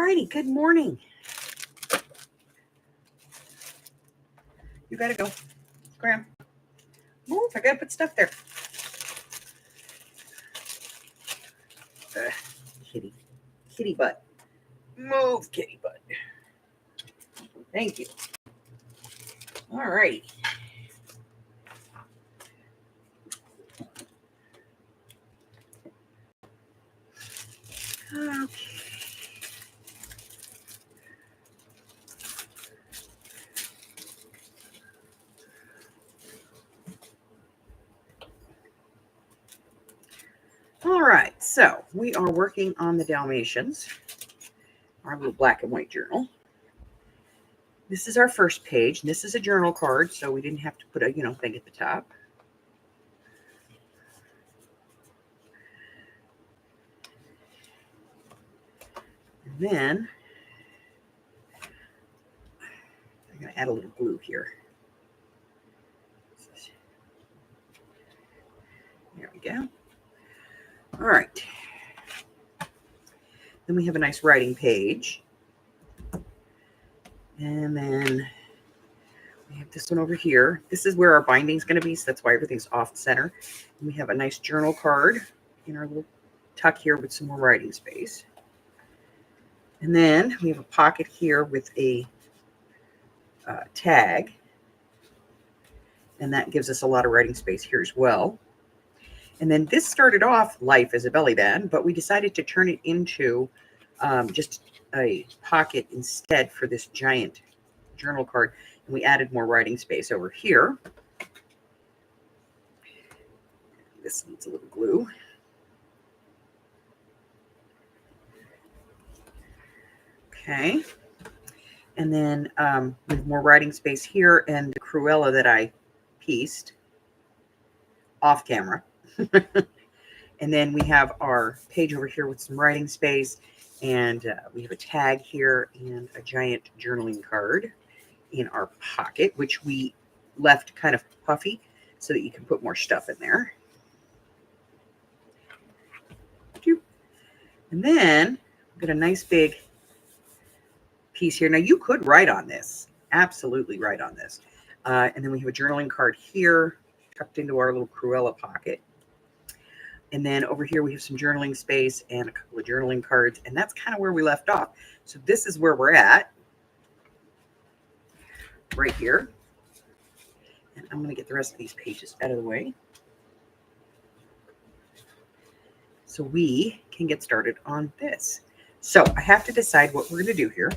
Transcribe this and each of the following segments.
righty, good morning. You gotta go. Graham. Move, I gotta put stuff there. Kitty butt. Move, kitty butt. Thank you. All right. Okay. All right, so we are working on the Dalmatians, our little black and white journal. This is our first page, and this is a journal card, so we didn't have to put a, thing at the top. And then I'm going to add a little glue here. There we go. All right. Then we have a nice writing page. And then we have this one over here. This is where our binding is going to be, so that's why everything's off center. And we have a nice journal card in our little tuck here with some more writing space. And then we have a pocket here with a tag. And that gives us a lot of writing space here as well. And then this started off life as a belly band, but we decided to turn it into just a pocket instead for this giant journal card. And we added more writing space over here. This needs a little glue. Okay. And then we have more writing space here and the Cruella that I pieced off camera. And then we have our page over here with some writing space, and we have a tag here and a giant journaling card in our pocket, which we left kind of puffy so that you can put more stuff in there. And then we've got a nice big piece here. Now you could write on this, absolutely write on this. And then we have a journaling card here tucked into our little Cruella pocket. And then over here, we have some journaling space and a couple of journaling cards. And that's kind of where we left off. So this is where we're at right here. And I'm going to get the rest of these pages out of the way so we can get started on this. So I have to decide what we're going to do here.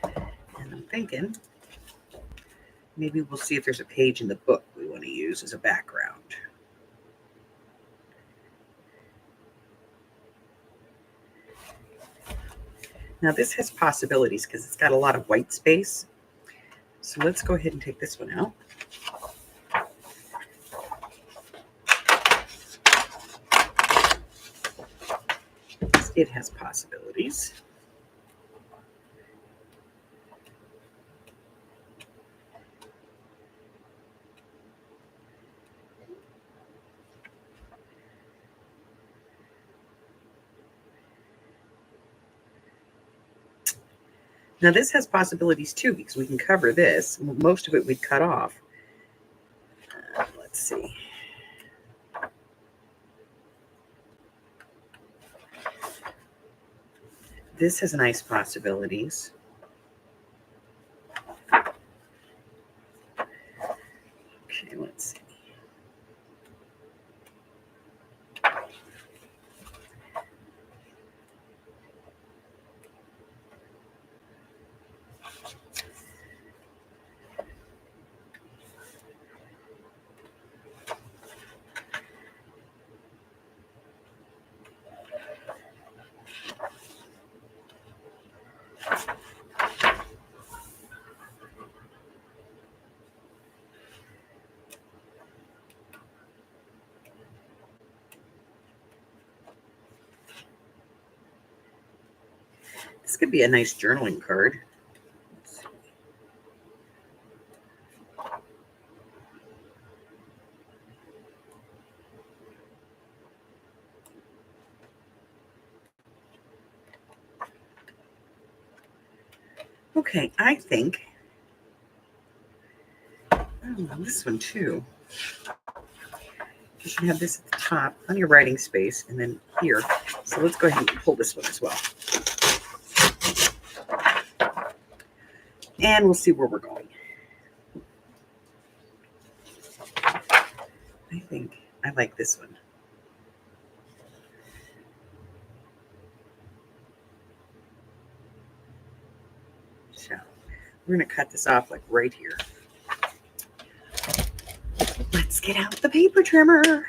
And I'm thinking maybe we'll see if there's a page in the book we want to use as a background. Now this has possibilities because it's got a lot of white space. So let's go ahead and take this one out. It has possibilities. Now this has possibilities too, because we can cover this. Most of it we'd cut off. Let's see. This has nice possibilities. Okay, let's see. This could be a nice journaling card. Okay, I think this one too. You should have this at the top, plenty of writing space, and then here. So let's go ahead and pull this one as well. And we'll see where we're going. I think I like this one. So we're going to cut this off like right here. Let's get out the paper trimmer.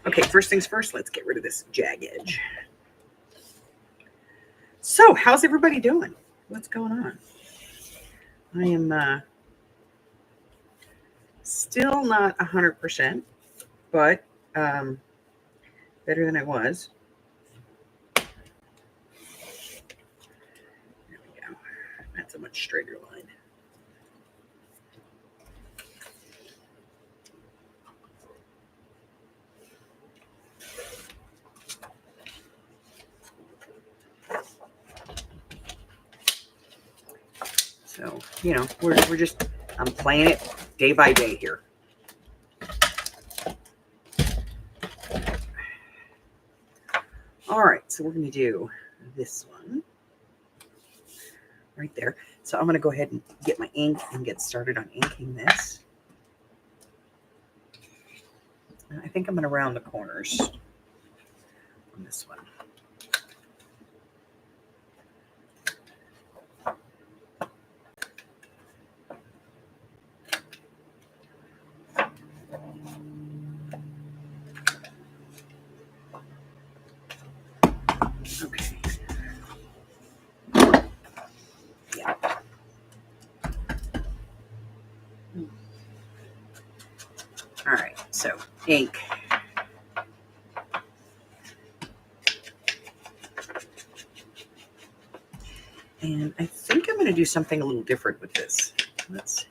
Okay, first things first, let's get rid of this jag edge. So, how's everybody doing? What's going on? I am still not 100%, but better than I was. There we go. That's a much straighter line. So, you know, we're just, I'm playing it day by day here. All right, so we're going to do this one right there. So I'm going to go ahead and get my ink and get started on inking this. And I think I'm going to round the corners on this one. Okay. Yeah. All right, so ink. And I think I'm going to do something a little different with this. Let's.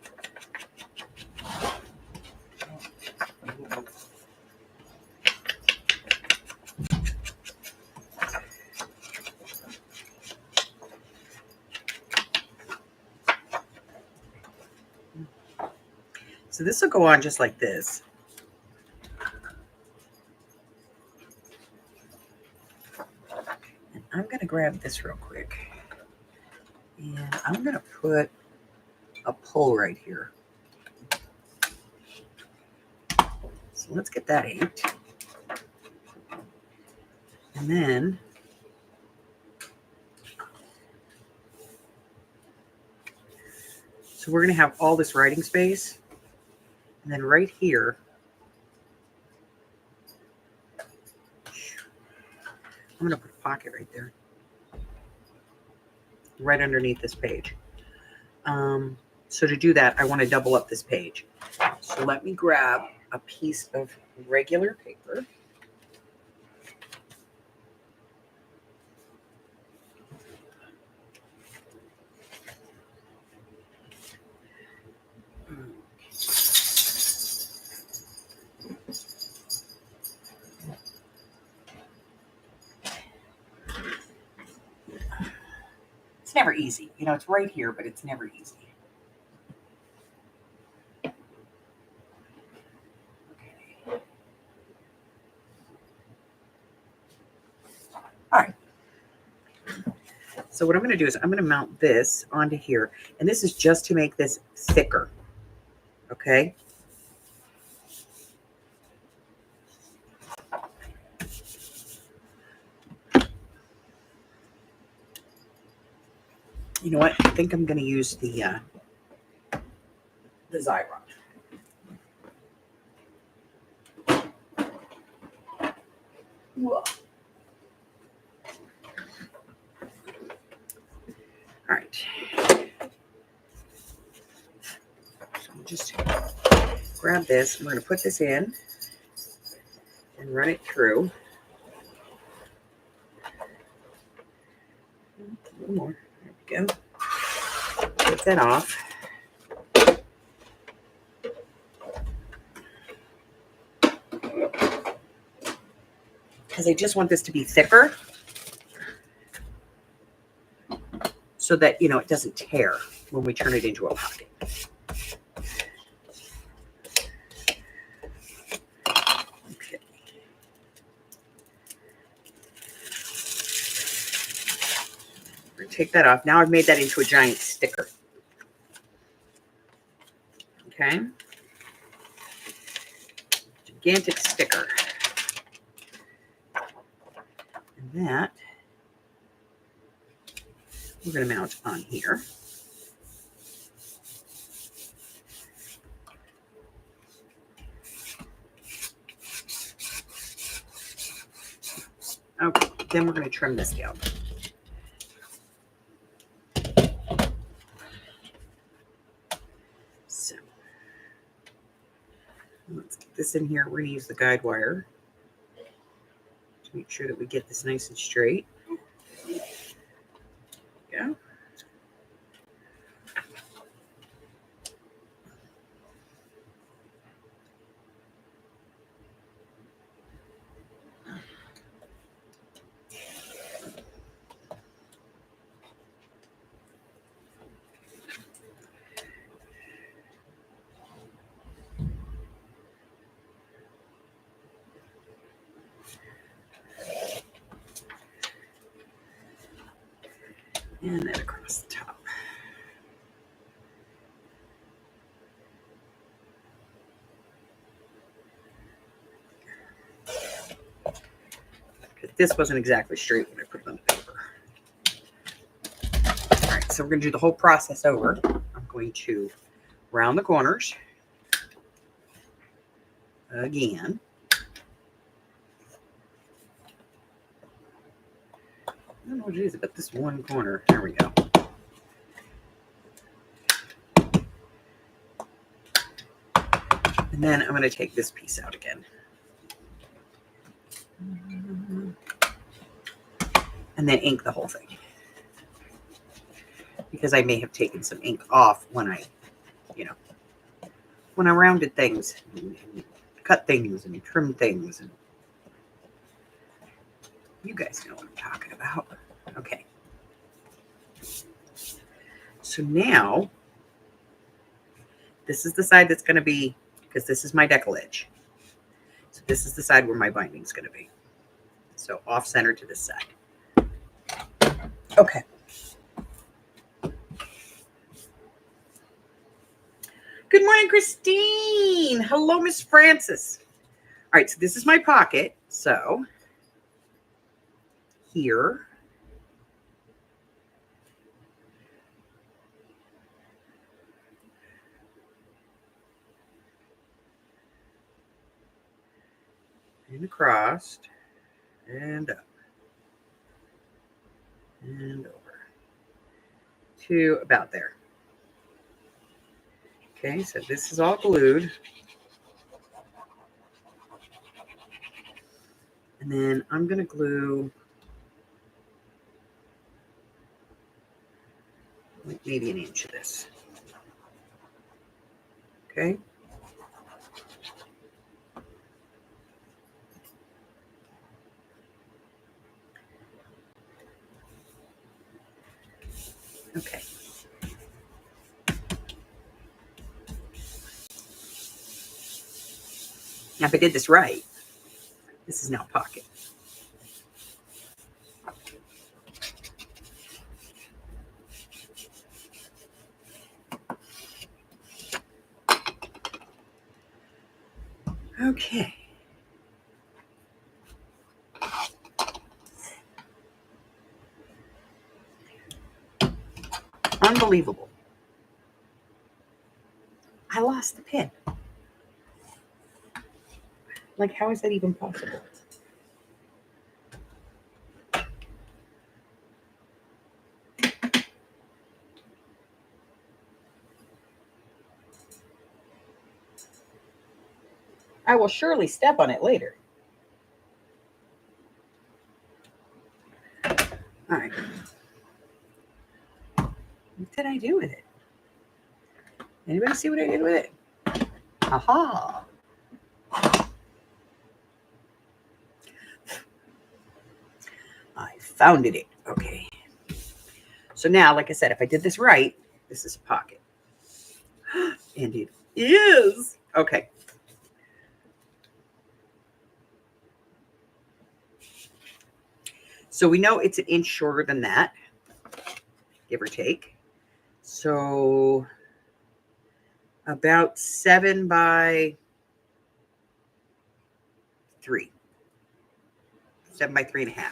So this will go on just like this. And I'm going to grab this real quick. And I'm going to put a pull right here. So let's get that inked. And then so we're going to have all this writing space. And then right here, I'm going to put a pocket right there. Right underneath this page. So to do that, I want to double up this page. So let me grab a piece of regular paper. It's never easy. You know, it's right here, but it's never easy. Okay. All right. So what I'm going to do is I'm going to mount this onto here. And this is just to make this thicker. Okay. You know what? I think I'm going to use the Xyron. Whoa. All right. So just grab this. I'm going to put this in and run it through. A little more. There we go. Take that off. Because I just want this to be thicker. so that, you know, it doesn't tear when we turn it into a pocket. Okay. We're going to take that off. Now I've made that into a giant sticker. Okay. Gigantic sticker. And that we're going to mount on here. Okay, then we're going to trim this down. So let's get this in here. We're going to use the guide wire to make sure that we get this nice and straight. There we go. And then across the top. Because this wasn't exactly straight when I put it on the paper. All right, so we're going to do the whole process over. I'm going to round the corners again. I don't know what it is about this one corner. There we go. And then I'm going to take this piece out again. And then ink the whole thing. Because I may have taken some ink off when I, you know, when I rounded things, and cut things and trim things. And you guys know what I'm talking about. Okay. So now, this is the side that's going to be, because this is my decal edge. So this is the side where my binding is going to be. So off center to this side. Okay. Good morning, Christine. Hello, Miss Francis. All right, so this is my pocket. So here. And across. And up. And over. To about there. Okay, so this is all glued. And then I'm going to glue like maybe an inch of this. Okay. Okay. Now, if I did this right, this is now pocket. Okay. Unbelievable. I lost the pin. Like, how is that even possible? I will surely step on it later. All right. What did I do with it? Anybody see what I did with it? Aha. I found it. Okay. So now, like I said, if I did this right, this is a pocket. And it is. Okay. So we know it's an inch shorter than that, give or take. So about 7 by 3. 7 by 3.5.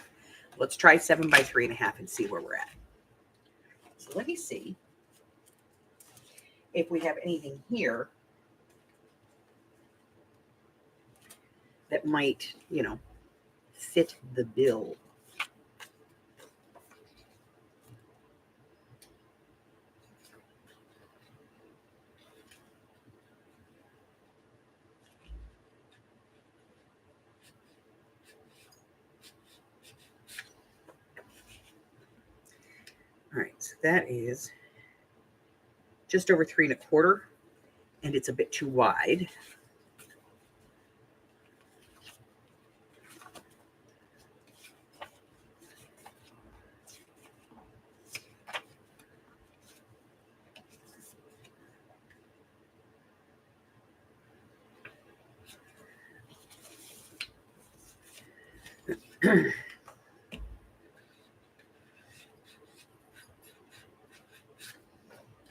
Let's try 7 by 3.5 and see where we're at. So let me see if we have anything here that might, fit the bill. All right, so that is just over 3.25, and it's a bit too wide.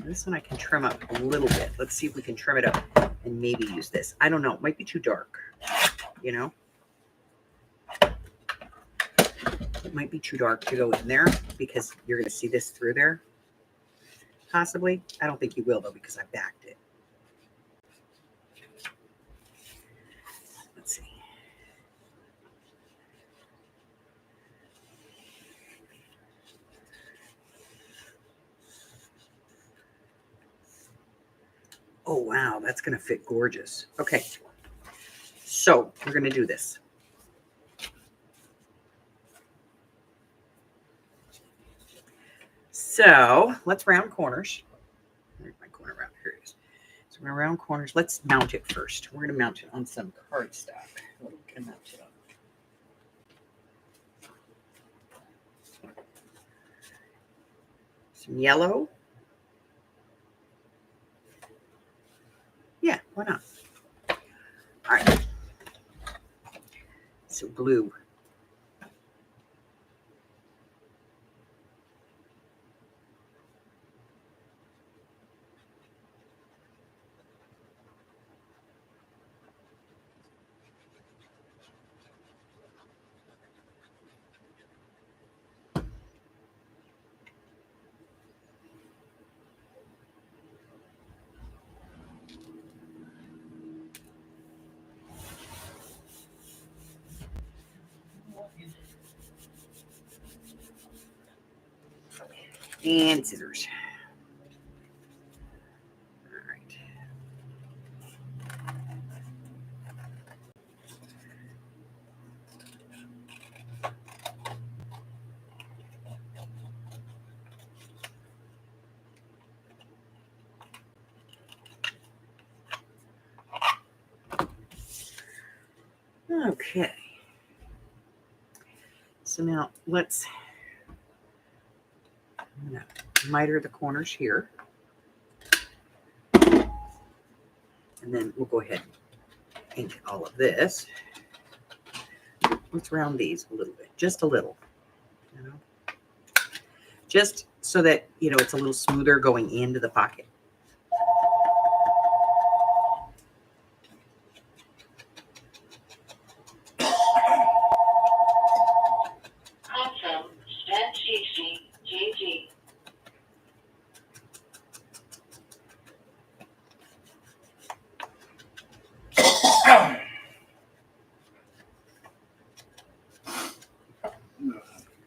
This one I can trim up a little bit. Let's see if we can trim it up and maybe use this. I don't know. It might be too dark, It might be too dark to go in there because you're going to see this through there. Possibly. I don't think you will, though, because I backed it. Let's see. Oh, wow. That's going to fit gorgeous. Okay. So we're going to do this. So let's round corners. Where's my corner round? Here it is. So we're going to round corners. Let's mount it first. We're going to mount it on some cardstock. What are we going to mount it on? Some yellow. Yeah, why not? All right. So blue. And scissors. All right. Okay. So now let's miter the corners here. And then we'll go ahead and paint all of this. Let's round these a little bit, just a little, just so that, it's a little smoother going into the pocket.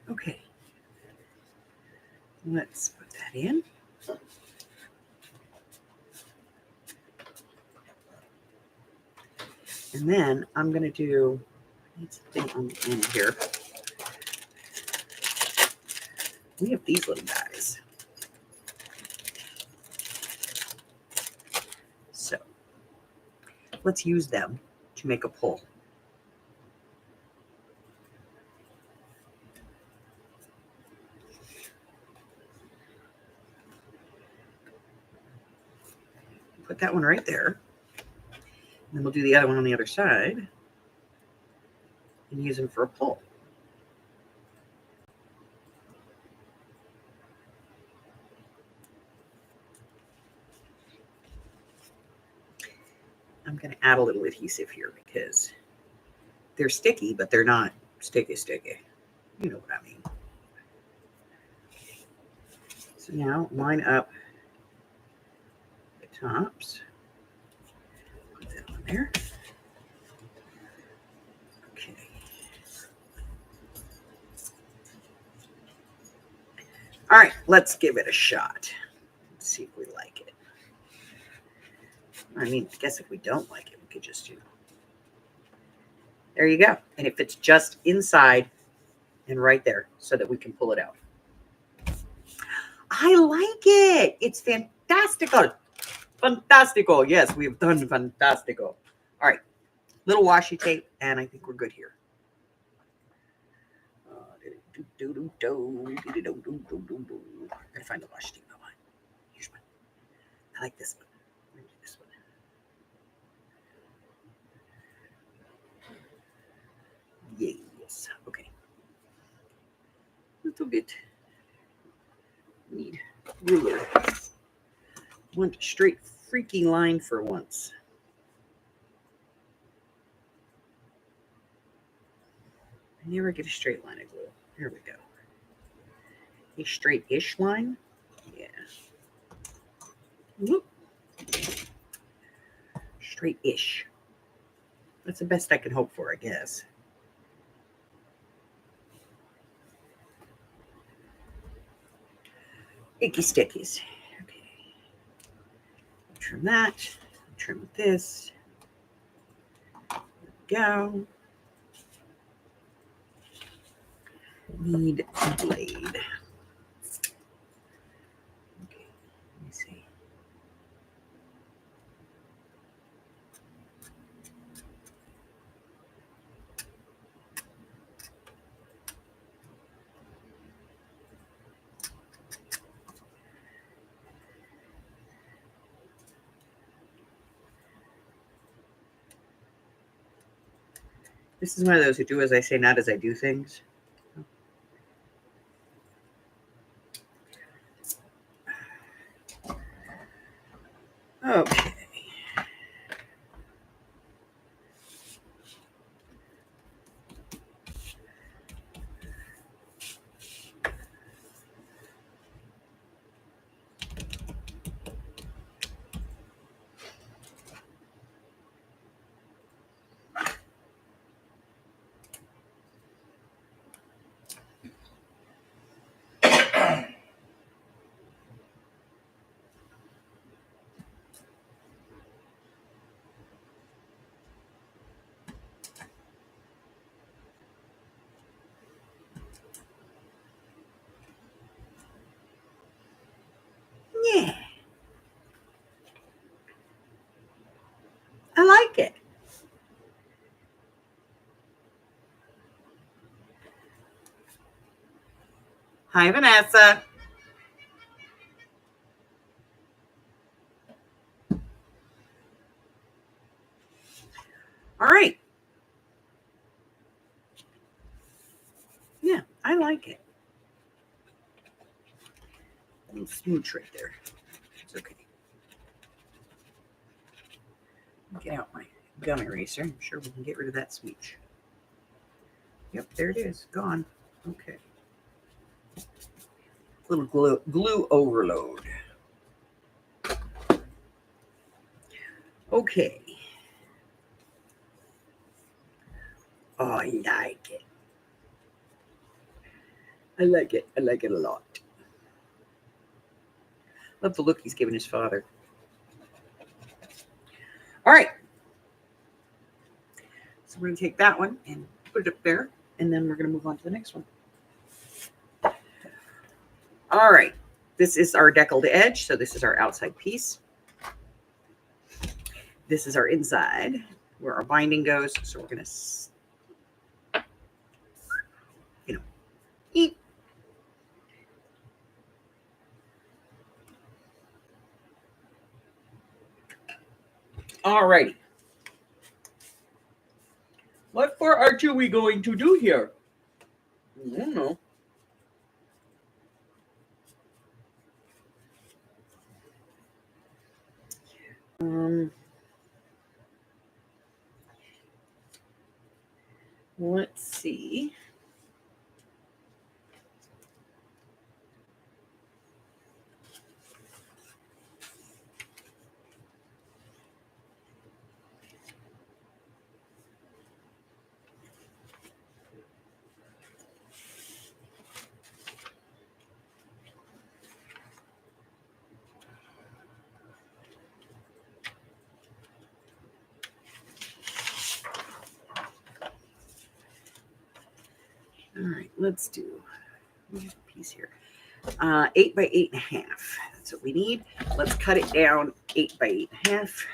Okay. Let's put that in. And then I'm going to do, it's a thing on the end here. We have these little guys. So let's use them to make a pull. put that one right there. And then we'll do the other one on the other side and use them for a pull. I'm going to add a little adhesive here because they're sticky, but they're not sticky. You know what I mean. So now line up the tops. Put that on there. Okay. All right, let's give it a shot. Let's see if we like it. I mean, I guess if we don't like it, we could just, there you go. And it fits just inside and right there so that we can pull it out. I like it. It's fantastical. Fantastical. Yes, we've done fantastical. All right. Little washi tape, and I think we're good here. Gotta find the washi tape. Here's one. I like this one. I'm gonna do this one. Yes. Okay. A little bit. Need ruler. Want a straight freaking line for once. I never get a straight line of glue. Here we go. A straight-ish line. Yeah. Whoop. Straight-ish. That's the best I can hope for, I guess. Icky stickies. Okay. Trim that. Trim this. There we go. Need a blade. Okay, let me see. This is one of those who do as I say, not as I do things. Okay. Yeah. I like it. Hi, Vanessa. All right. Yeah, I like it. A little smooch right there. It's okay. Get out my gum eraser. I'm sure we can get rid of that smooch. Yep, there it is. Gone. Okay. Little glue overload. Okay. Oh, I like it. I like it. I like it a lot. Love the look he's giving his father. All right. So we're going to take that one and put it up there, and then we're going to move on to the next one. All right. This is our deckled edge. So this is our outside piece. This is our inside where our binding goes. So we're going to, eat. Alrighty. What for art are we going to do here? I don't know. Let's see. All right, let's do. We have a piece here. 8 by 8.5. That's what we need. Let's cut it down 8 by 8.5.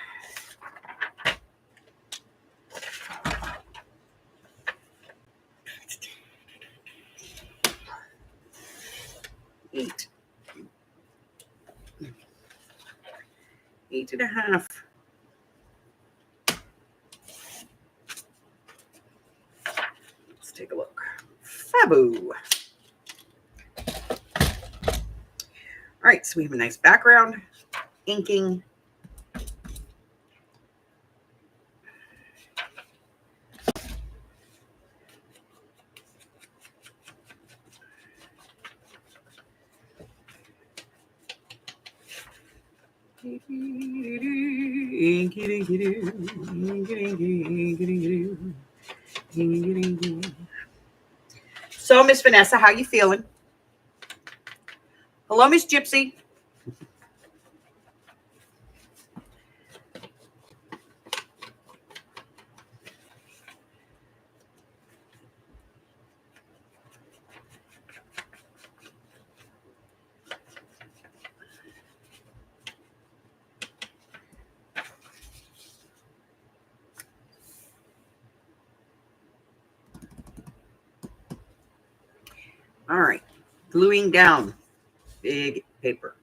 Eight. 8.5. Let's take a look. Fabu. All right, so we have a nice background, inking. So, Miss Vanessa, how you feeling? Hello, Miss Gypsy. All right, gluing down big paper.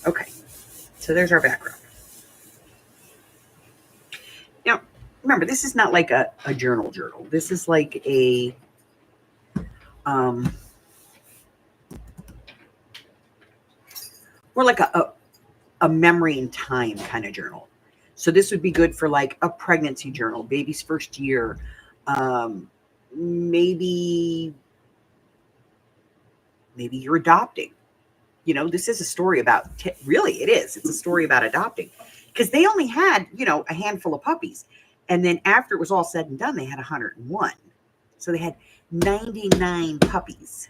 Okay, so there's our background. Now, remember, this is not like a journal. This is like a more like a memory in time kind of journal. So this would be good for like a pregnancy journal, baby's first year, maybe you're adopting. You know, this is a story about, really, it is. It's a story about adopting because they only had, a handful of puppies. And then after it was all said and done, they had 101. So they had 99 puppies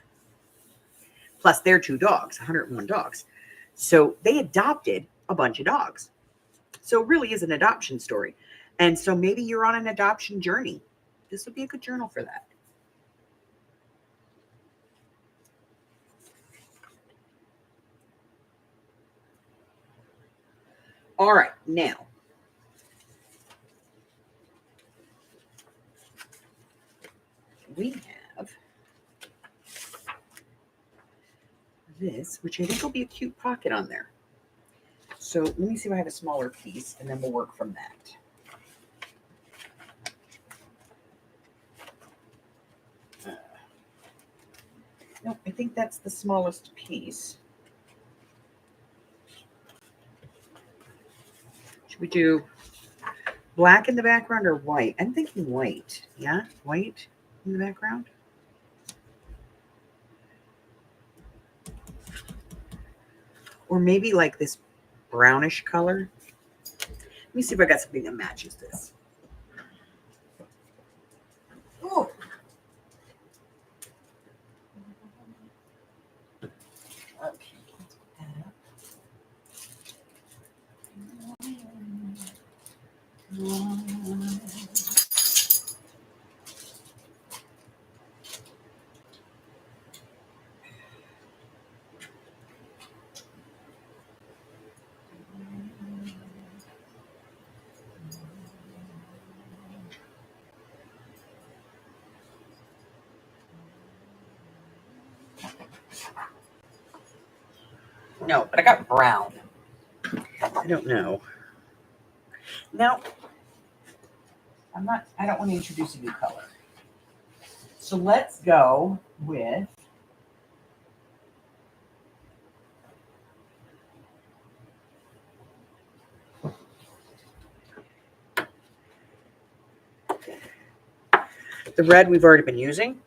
plus their 2 dogs, 101 dogs. So they adopted a bunch of dogs. So it really is an adoption story. And so maybe you're on an adoption journey. This would be a good journal for that. All right, now. We have this, which I think will be a cute pocket on there. So let me see if I have a smaller piece, and then we'll work from that. No, I think that's the smallest piece. Should we do black in the background or white? I'm thinking white. Yeah, white in the background. Or maybe like this brownish color. Let me see if I got something that matches this. Oh. Okay. No, but I got brown. I don't know. Now, I don't want to introduce a new color. So let's go with the red we've already been using.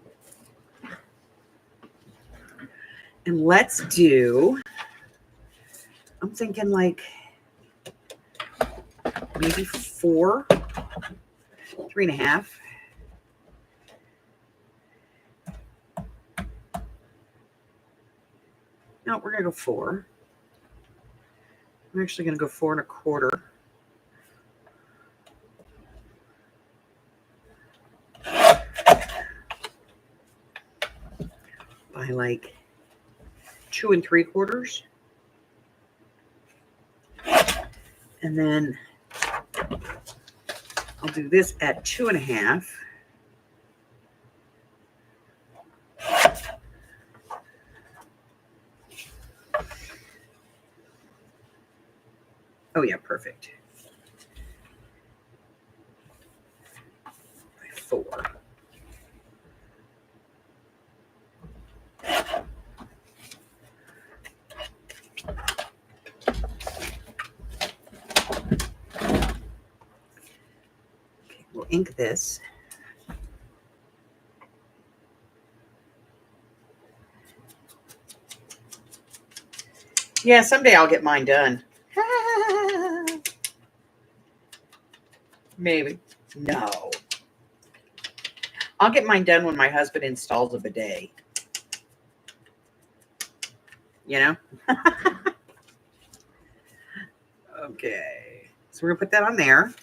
And let's do, I'm thinking like maybe 4, 3.5. No, we're going to go 4. I'm actually going to go 4.25. By like 2 3/4. And then I'll do this at 2.5. Oh yeah, perfect. By 4. Okay, we'll ink this. Yeah, someday I'll get mine done. Maybe. No. I'll get mine done when my husband installs a bidet. You know? Okay. So we're going to put that on there.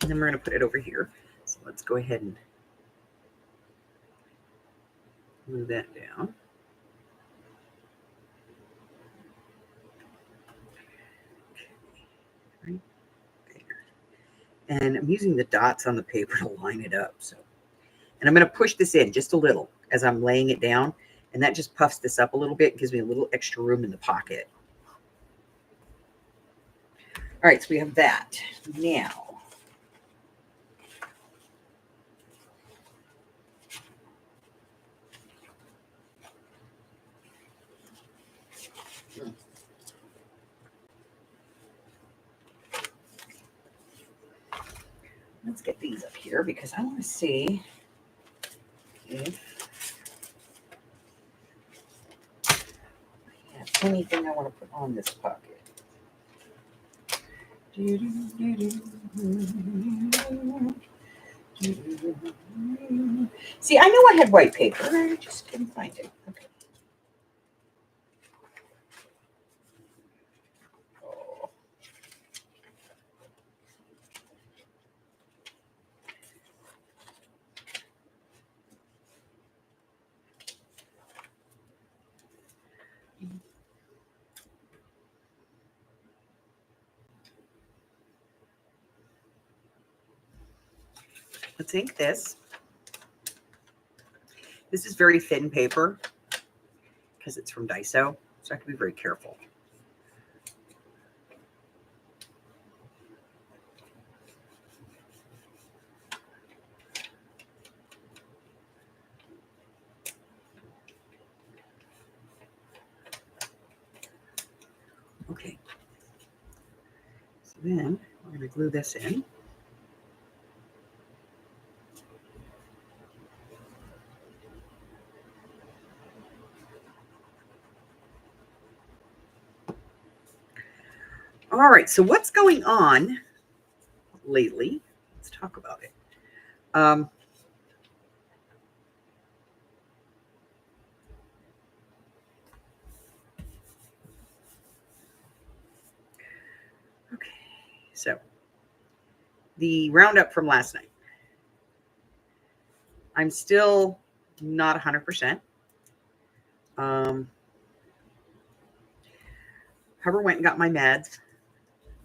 And then we're going to put it over here. So let's go ahead and move that down. Right there. And I'm using the dots on the paper to line it up. So, and I'm going to push this in just a little as I'm laying it down. And that just puffs this up a little bit, gives me a little extra room in the pocket. All right, so we have that. Now, let's get these up here because I want to see if I have anything I want to put on this pocket. See, I know I had white paper. I just couldn't find it. Okay. Oh. Let's ink this. This is very thin paper because it's from Daiso, so I have to be very careful. Okay. So then we're going to glue this in. All right, so what's going on lately? Let's talk about it. So the roundup from last night. I'm still not 100%. However, went and got my meds.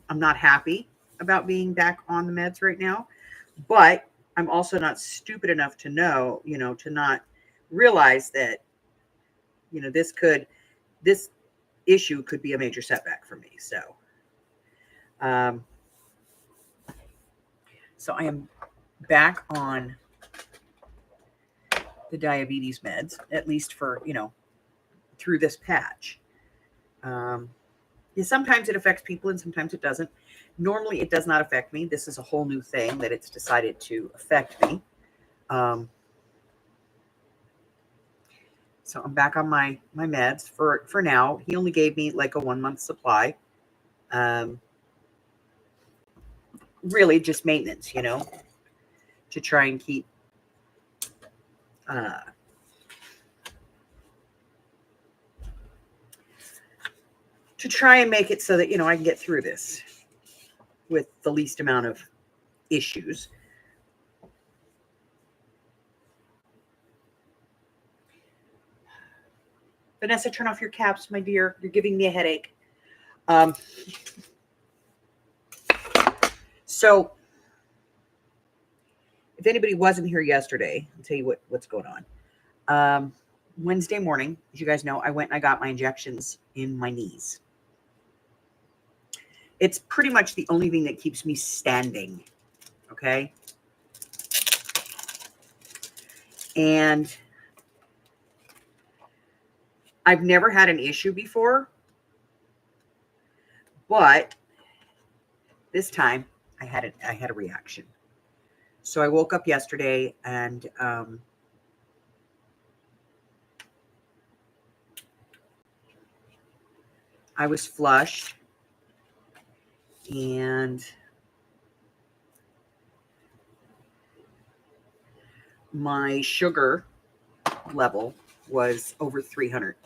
I'm not happy about being back on the meds right now, but I'm also not stupid enough to know, to not realize that, this issue could be a major setback for me. So I am back on the diabetes meds, at least for, through this patch. Sometimes it affects people and sometimes it doesn't. Normally it does not affect me. This is a whole new thing that it's decided to affect me. So I'm back on my meds for now. He only gave me like a 1 month supply. Really just maintenance, to try and keep to try and make it so that, I can get through this with the least amount of issues. Vanessa, turn off your caps, my dear. You're giving me a headache. So if anybody wasn't here yesterday, I'll tell you what's going on. Wednesday morning, as you guys know, I went and I got my injections in my knees. It's pretty much the only thing that keeps me standing. Okay. And I've never had an issue before, but this time I had a reaction. So I woke up yesterday and I was flushed, and my sugar level was over 300.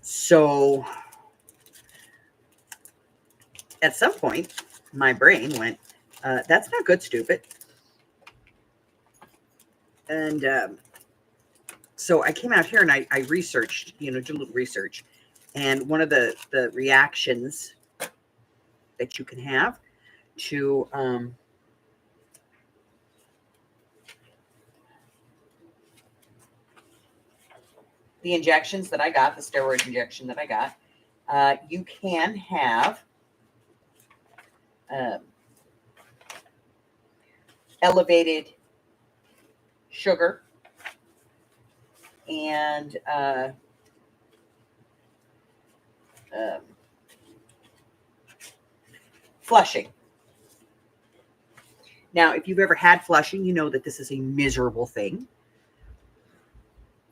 So at some point, my brain went, that's not good, stupid. And so I came out here and I researched, did a little research. And one of the reactions that you can have to the injections that I got, the steroid injection that I got, you can have elevated sugar and flushing. Now, if you've ever had flushing, you know that this is a miserable thing,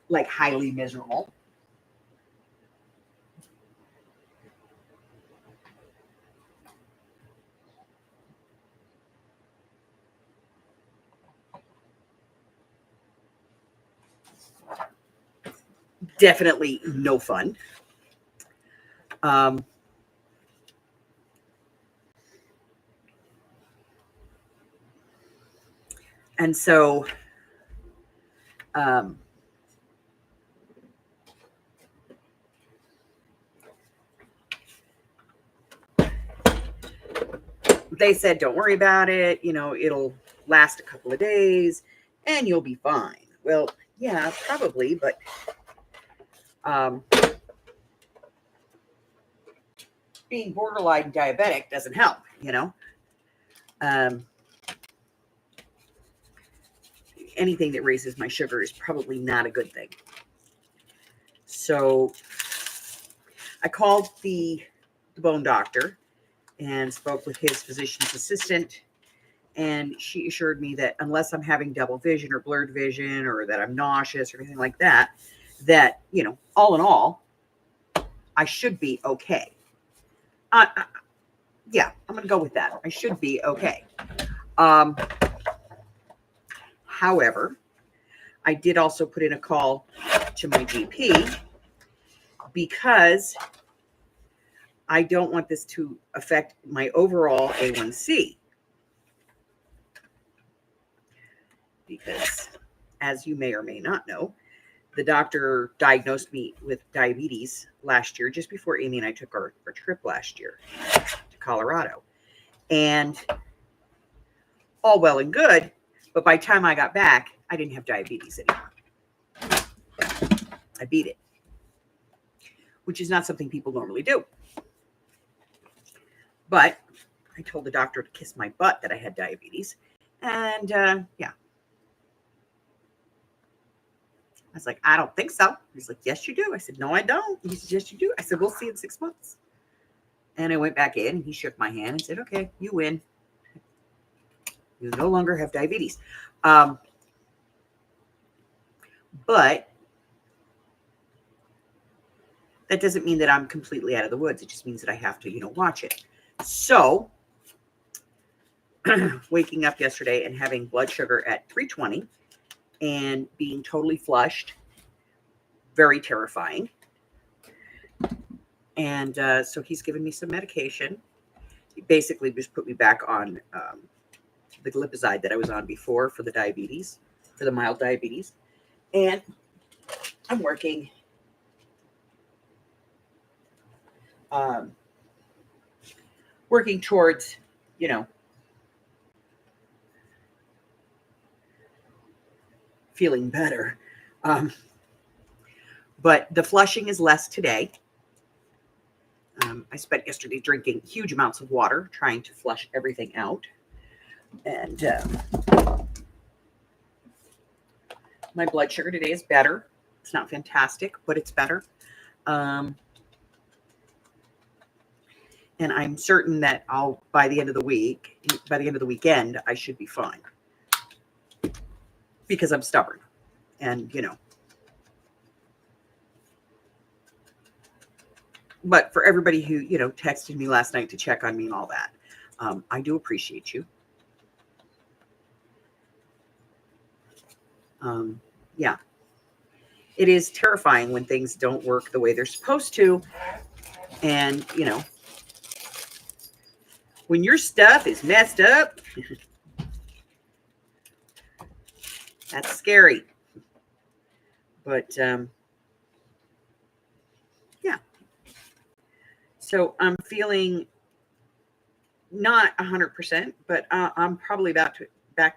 like highly miserable. Definitely no fun. And so, they said, don't worry about it. It'll last a couple of days and you'll be fine. Well, yeah, probably, but being borderline diabetic doesn't help, anything that raises my sugar is probably not a good thing. So I called the bone doctor and spoke with his physician's assistant, and she assured me that unless I'm having double vision or blurred vision or that I'm nauseous or anything like that, all in all, I should be okay. Yeah, I'm going to go with that. I should be okay. However, I did also put in a call to my GP because I don't want this to affect my overall A1C. Because, as you may or may not know, the doctor diagnosed me with diabetes last year, just before Amy and I took our trip last year to Colorado. And all well and good, but by the time I got back, I didn't have diabetes anymore. I beat it, which is not something people normally do. But I told the doctor to kiss my butt that I had diabetes. And yeah. I was like, I don't think so. He's like, yes, you do. I said, no, I don't. He said, yes, you do. I said, we'll see in 6 months. And I went back in and he shook my hand and said, okay, you win. You no longer have diabetes. But that doesn't mean that I'm completely out of the woods. It just means that I have to, watch it. So waking up yesterday and having blood sugar at 320 and being totally flushed, very terrifying. And so he's given me some medication. He basically just put me back on the glipizide that I was on before for the diabetes, for the mild diabetes. And I'm working towards, feeling better. But the flushing is less today. I spent yesterday drinking huge amounts of water, trying to flush everything out. And my blood sugar today is better. It's not fantastic, but it's better. And I'm certain that by the end of the weekend, I should be fine. Because I'm stubborn. And, but for everybody who, texted me last night to check on me and all that, I do appreciate you. Yeah. It is terrifying when things don't work the way they're supposed to. And, when your stuff is messed up, that's scary. But, yeah. So I'm feeling not 100%, but I'm probably back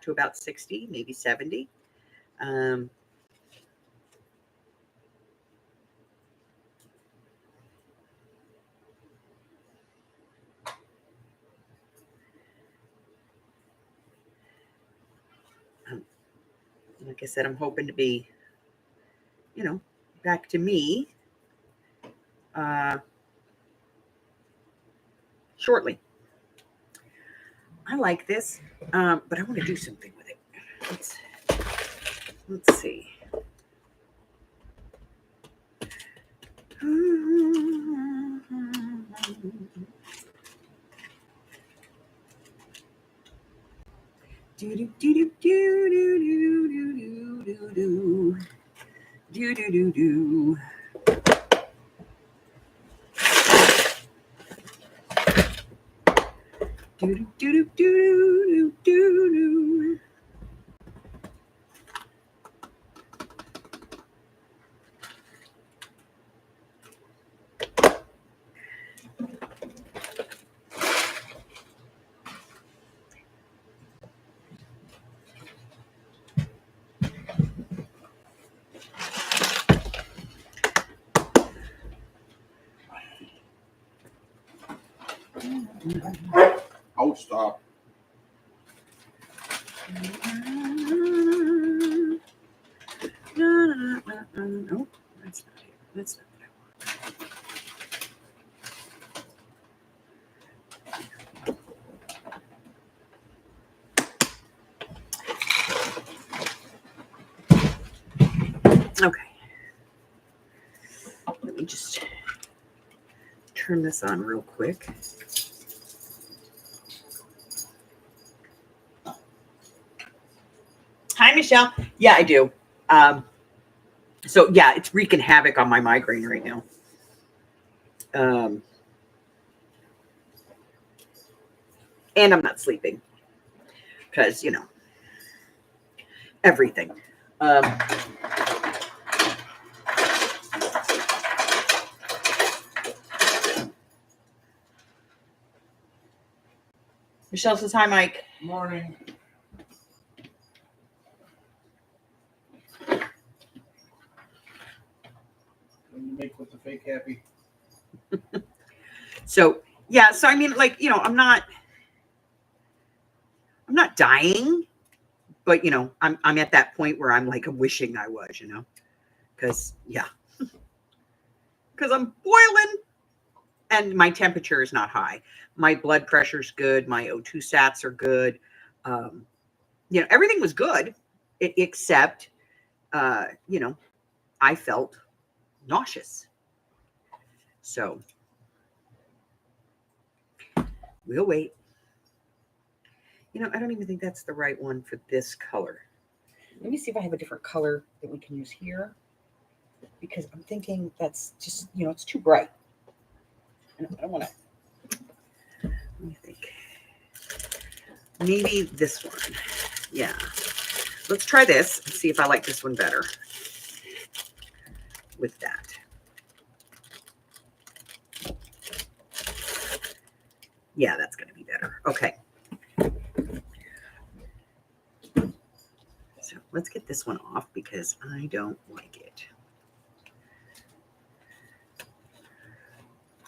to about 60, maybe 70. Like I said, I'm hoping to be, back to me shortly. I like this, but I want to do something with it. Let's see. Do do do do do do do do do do do do do. Do do do do do do do. Oh, stop. No, that's not it. That's not what I want. Okay. Let me just turn this on real quick. Hi, Michelle. Yeah, I do. So yeah, it's wreaking havoc on my migraine right now. And I'm not sleeping because, everything. Michelle says, hi, Mike. Morning. When you make with the fake happy. So, yeah. So, I mean, like, I'm not dying, but, I'm at that point where I'm like, I'm wishing I was, because, yeah, because I'm boiling and my temperature is not high. My blood pressure's good. My O2 sats are good. Everything was good except, I felt nauseous. So we'll wait. I don't even think that's the right one for this color. Let me see if I have a different color that we can use here, because I'm thinking that's just, it's too bright. I don't want to. Let me think. Maybe this one. Yeah. Let's try this and see if I like this one better with that. Yeah, that's going to be better. Okay. So let's get this one off because I don't like it.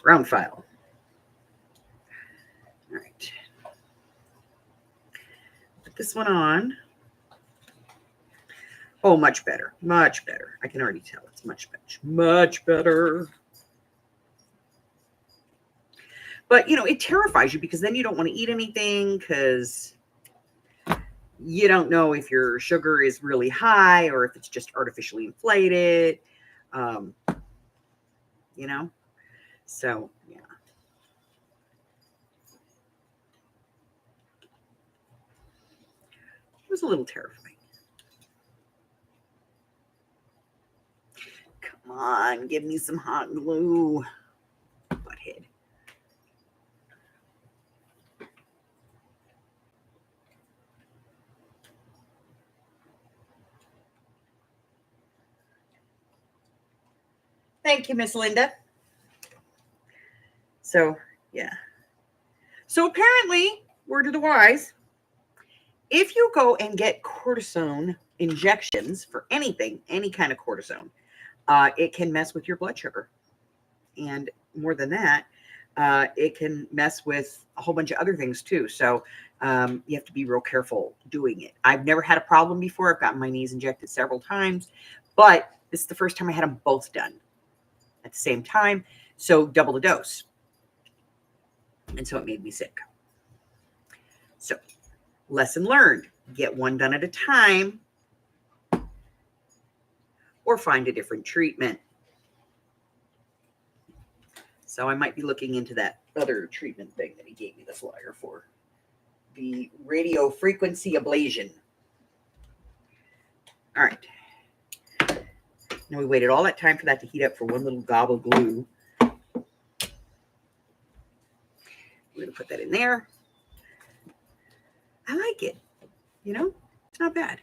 Round file. All right. Put this one on. Oh, much better. Much better. I can already tell it's much better. But, it terrifies you because then you don't want to eat anything because you don't know if your sugar is really high or if it's just artificially inflated. So, yeah. It was a little terrifying. Come on, give me some hot glue, butthead. Thank you, Miss Linda. So, yeah. So apparently, word of the wise, if you go and get cortisone injections for anything, any kind of cortisone, it can mess with your blood sugar. And more than that, it can mess with a whole bunch of other things too. So you have to be real careful doing it. I've never had a problem before. I've gotten my knees injected several times, but this is the first time I had them both done at the same time. So double the dose. And so it made me sick. So lesson learned, get one done at a time or find a different treatment. So I might be looking into that other treatment thing that he gave me the flyer for. The radio frequency ablation. All right. Now we waited all that time for that to heat up for one little gob of glue. We're going to put that in there. I like it. It's not bad.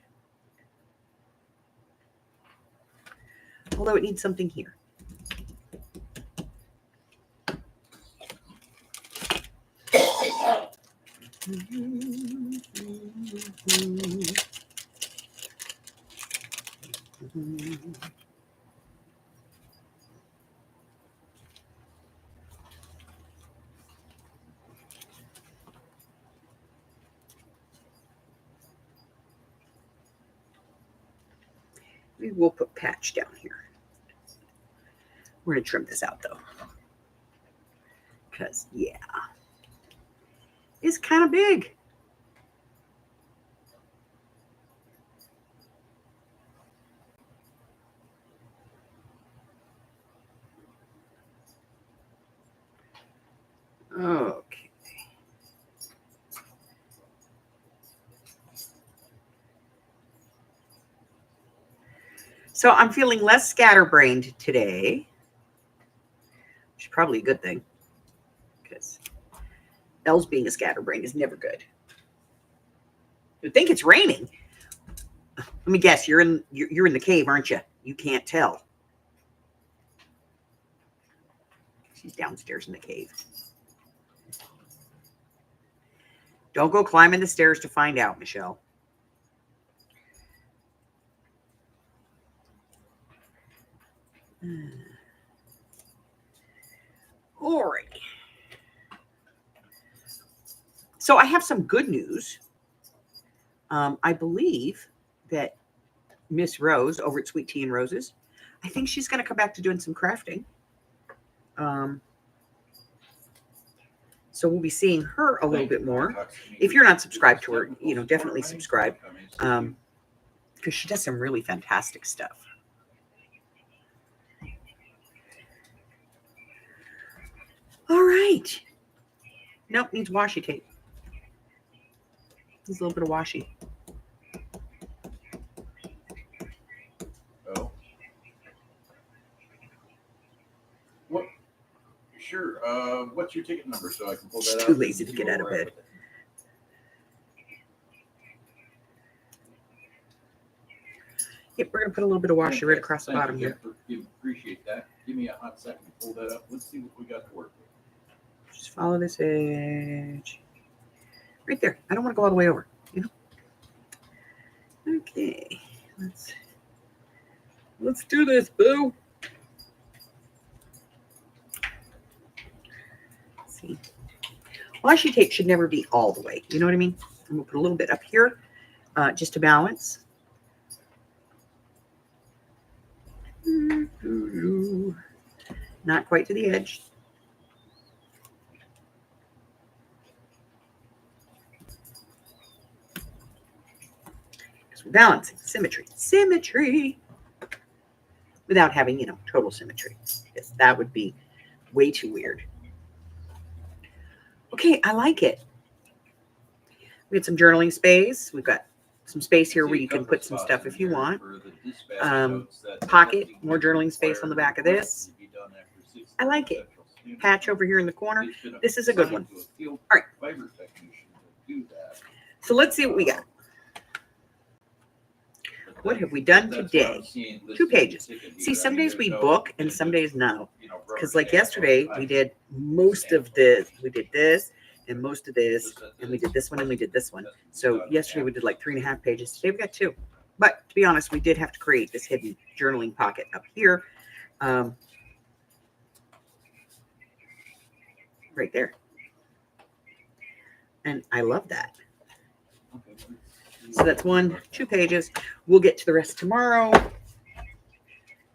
Although it needs something here. We will put patch down here. We're going to trim this out though. Because, yeah, it's kind of big. Okay. So I'm feeling less scatterbrained today, which probably a good thing, because Els being a scatterbrain is never good. You think it's raining? Let me guess. You're in the cave, aren't you? You can't tell. She's downstairs in the cave. Don't go climbing the stairs to find out, Michelle. All right. So I have some good news. I believe that Miss Rose over at Sweet Tea and Roses, I think she's going to come back to doing some crafting. So we'll be seeing her a little bit more. If you're not subscribed to her, definitely subscribe, because she does some really fantastic stuff. All right. Nope, needs washi tape. Needs a little bit of washi. Oh. What? Sure. What's your ticket number so I can pull that out? She's too lazy to get out of bed. Yep, we're going to put a little bit of washi right across the bottom here. Appreciate that. Give me a hot second to pull that up. Let's see what we got to work with. Just follow this edge. Right there. I don't want to go all the way over. Okay. Let's do this, boo. Let's see. Washi tape should never be all the way. You know what I mean? I'm going to put a little bit up here just to balance. Not quite to the edge. Because we're balancing symmetry, without having, total symmetry. Because that would be way too weird. Okay, I like it. We had some journaling space. We've got some space here where you can put some stuff if you want. Pocket, more journaling space on the back of this. I like it. Patch over here in the corner. This is a good one. All right. So let's see what we got. What have we done today? 2 pages. See, some days we book and some days no. Because like yesterday, we did most of this. We did this and most of this. And we did this one and we did this one. So yesterday we did like 3.5 pages. Today we got 2. But to be honest, we did have to create this hidden journaling pocket up here. Right there. And I love that. So that's 2 pages. We'll get to the rest tomorrow.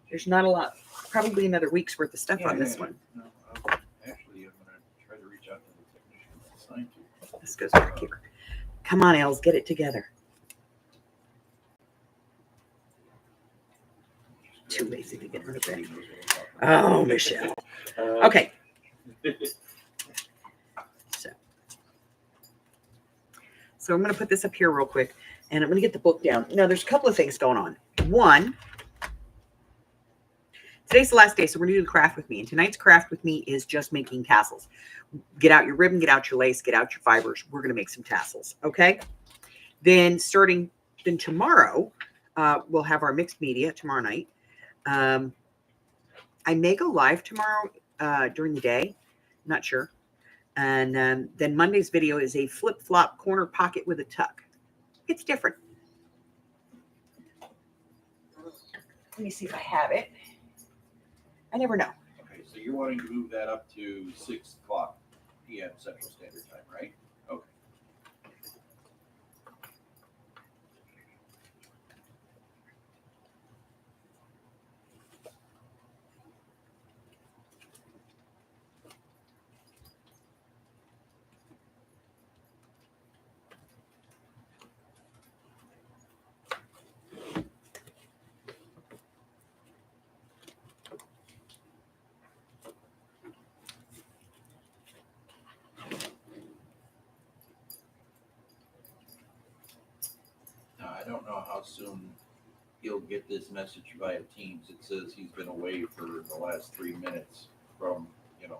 There's not a lot, probably another week's worth of stuff on this one. No, actually, I'm going to try to reach out to the technician that's assigned to. This goes back here. Come on, Els, get it together. Too lazy to get rid of it. Oh, Michelle. Okay. So I'm going to put this up here real quick, and I'm going to get the book down. Now, there's a couple of things going on. One, today's the last day, so we're going to do the craft with me. And tonight's craft with me is just making tassels. Get out your ribbon, get out your lace, get out your fibers. We're going to make some tassels, okay? Then tomorrow, we'll have our mixed media tomorrow night. I may go live tomorrow during the day. Not sure. And then Monday's video is a flip-flop corner pocket with a tuck. It's different. Let me see if I have it. I never know. Okay, so you're wanting to move that up to 6 o'clock p.m. Central Standard Time, right? Okay. I don't know how soon he'll get this message via Teams. It says he's been away for the last 3 minutes from his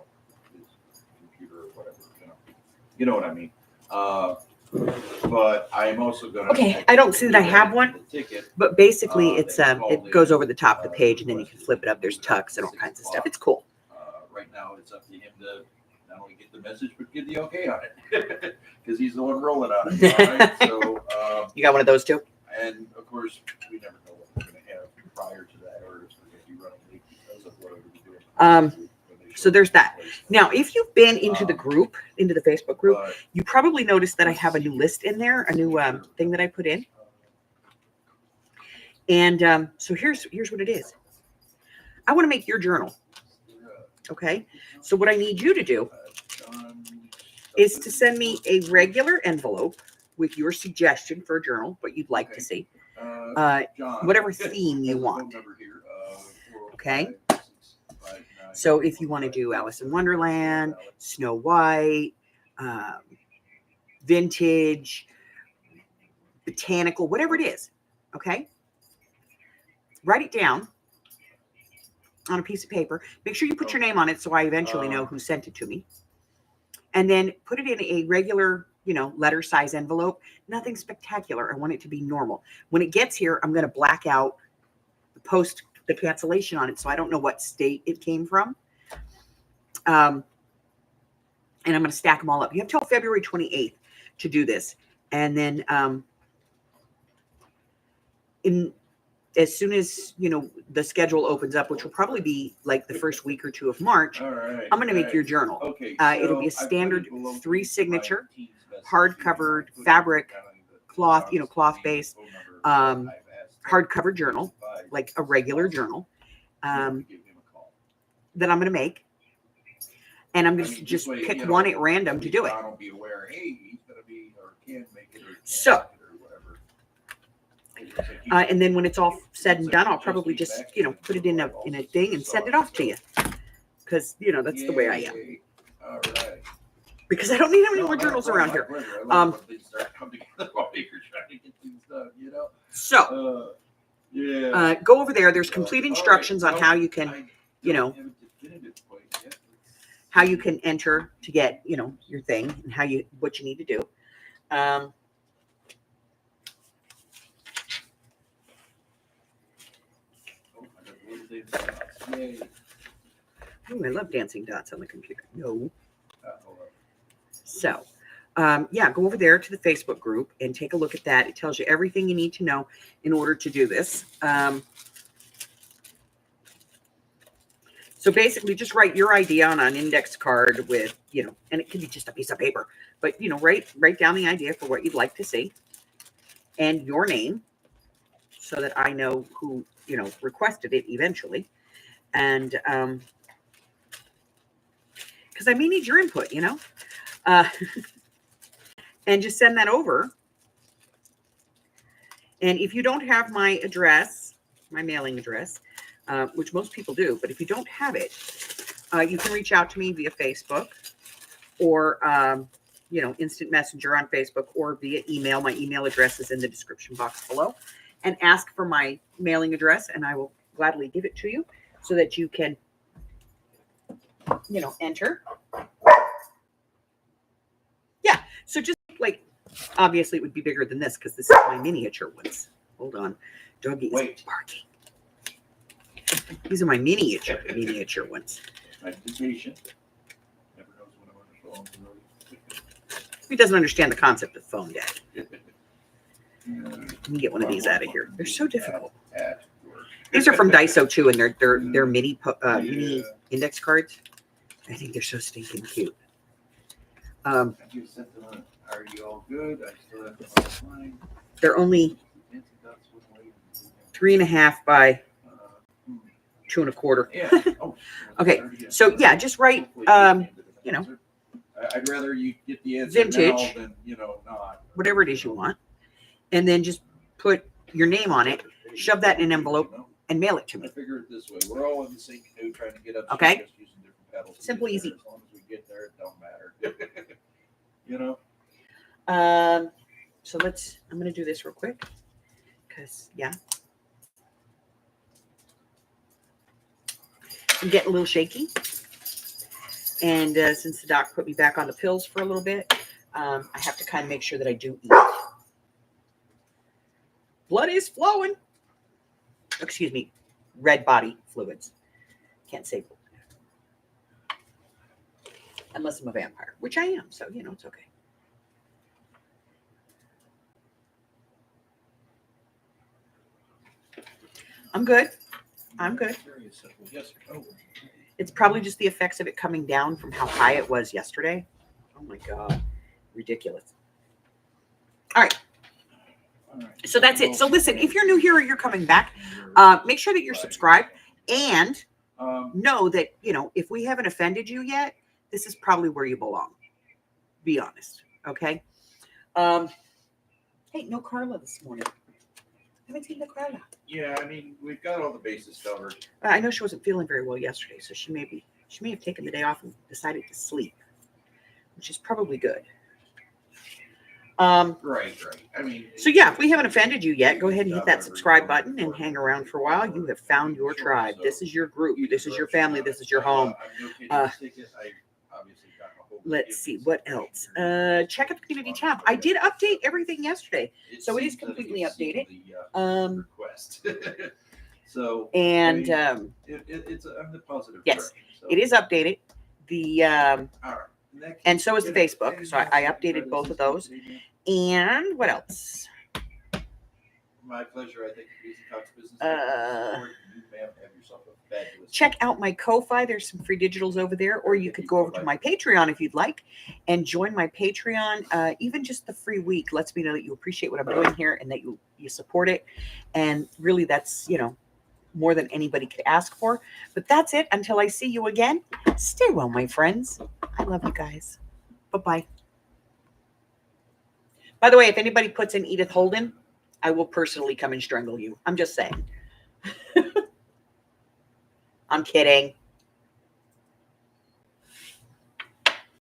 computer or whatever. You know what I mean. But I'm also going to. Okay, I don't see that I have one, ticket. but basically it's it goes over the top of the page and then you can flip it up. There's tucks and all kinds of stuff. It's cool. Right now, it's up to him to not only get the message but get the okay on it, because he's the one rolling on it. All right? So you got one of those too. And of course, we never know what we're going to have prior to that, or if we're going to be running late because of whatever we're doing. So there's that. Now, if you've been into the group, into the Facebook group, you probably noticed that I have a new list in there, a new thing that I put in. And so here's what it is. I want to make your journal. Okay. So what I need you to do is to send me a regular envelope with your suggestion for a journal, what you'd like to see, whatever theme you want. Okay. So if you want to do Alice in Wonderland, Snow White, vintage, botanical, whatever it is, okay? Write it down on a piece of paper. Make sure you put your name on it so I eventually know who sent it to me. And then put it in a regular, letter size envelope. Nothing spectacular. I want it to be normal. When it gets here, I'm going to black out the cancellation on it, so I don't know what state it came from. And I'm going to stack them all up. You have till February 28th to do this. And then as soon as, the schedule opens up, which will probably be like the first week or two of March, I'm going to make your journal. Okay, it'll be a standard 3 signature, hard-covered fabric, cloth, cloth-based, hardcover journal, like a regular journal, that I'm going to make. And I'm going to just pick one at random to do it. So, and then when it's all said and done, I'll probably just, put it in a thing and send it off to you. Because, that's the way I am. All right. Because I don't need any more journals around here. So, go over there. There's complete instructions on how you can, how you can enter to get, your thing and what you need to do. Ooh, I love dancing dots on the computer. No. So, go over there to the Facebook group and take a look at that. It tells you everything you need to know in order to do this. So basically just write your idea on an index card with, and it can be just a piece of paper, but, write down the idea for what you'd like to see and your name so that I know who, requested it eventually. And, because I may need your input, and just send that over. And if you don't have my address, my mailing address, which most people do, but if you don't have it, you can reach out to me via Facebook or, instant messenger on Facebook or via email. My email address is in the description box below, and ask for my mailing address and I will gladly give it to you so that you can, enter. Yeah. So just like, obviously it would be bigger than this because this is my miniature ones. Hold on. Doggy is barking. These are my miniature ones. Meditation. Never knows when I'm on the phone. He doesn't understand the concept of phone, Dad. Let me get one of these out of here. They're so difficult. These are from Daiso too, and they're mini index cards. I think they're so stinking cute. I just sent them on. Are you all good? I still have them offline. They're only 3.5 by 2.25. Yeah. Oh, okay. So yeah, just write. I'd rather you get the answer vintage now than not. Whatever it is you want, and then just put your name on it. Shove that in an envelope and mail it to me. I figure it this way: we're all in the same canoe trying to get up. Okay. Just using different pedals. Simple, easy. As long as we get there, it don't matter. So I'm going to do this real quick because, I'm getting a little shaky. And since the doc put me back on the pills for a little bit, I have to kind of make sure that I do eat. Blood is flowing. Excuse me, red body fluids. Can't say unless I'm a vampire, which I am. So, it's okay. I'm good. I'm good. It's probably just the effects of it coming down from how high it was yesterday. Oh my God. Ridiculous. All right. So that's it. So listen, if you're new here or you're coming back, make sure that you're subscribed and know that, if we haven't offended you yet, this is probably where you belong. Be honest. Okay. Hey, no Carla this morning. I haven't seen the Carla. Yeah, I mean, we've got all the bases covered. I know she wasn't feeling very well yesterday, so she may have taken the day off and decided to sleep, which is probably good. Right. I mean, so yeah, if we haven't offended you yet, go ahead and hit that subscribe button and hang around for a while. You have found your tribe. This is your group. This is your family. This is your home. Let's see what else. Check out the community tab. I did update everything yesterday, so it is completely updated. So and it's I'm the positive. Yes, it is updated. The and so is the Facebook. So I updated both of those. And what else? My pleasure. I think Easy Talks Business. Check out my Ko-Fi. There's some free digitals over there, or you could go over to my Patreon if you'd like and join my Patreon. Even just the free week lets me know that you appreciate what I'm doing here and that you support it. And really, that's more than anybody could ask for. But that's it. Until I see you again, stay well, my friends. I love you guys. Bye-bye. By the way, if anybody puts in Edith Holden, I will personally come and strangle you. I'm just saying. I'm kidding.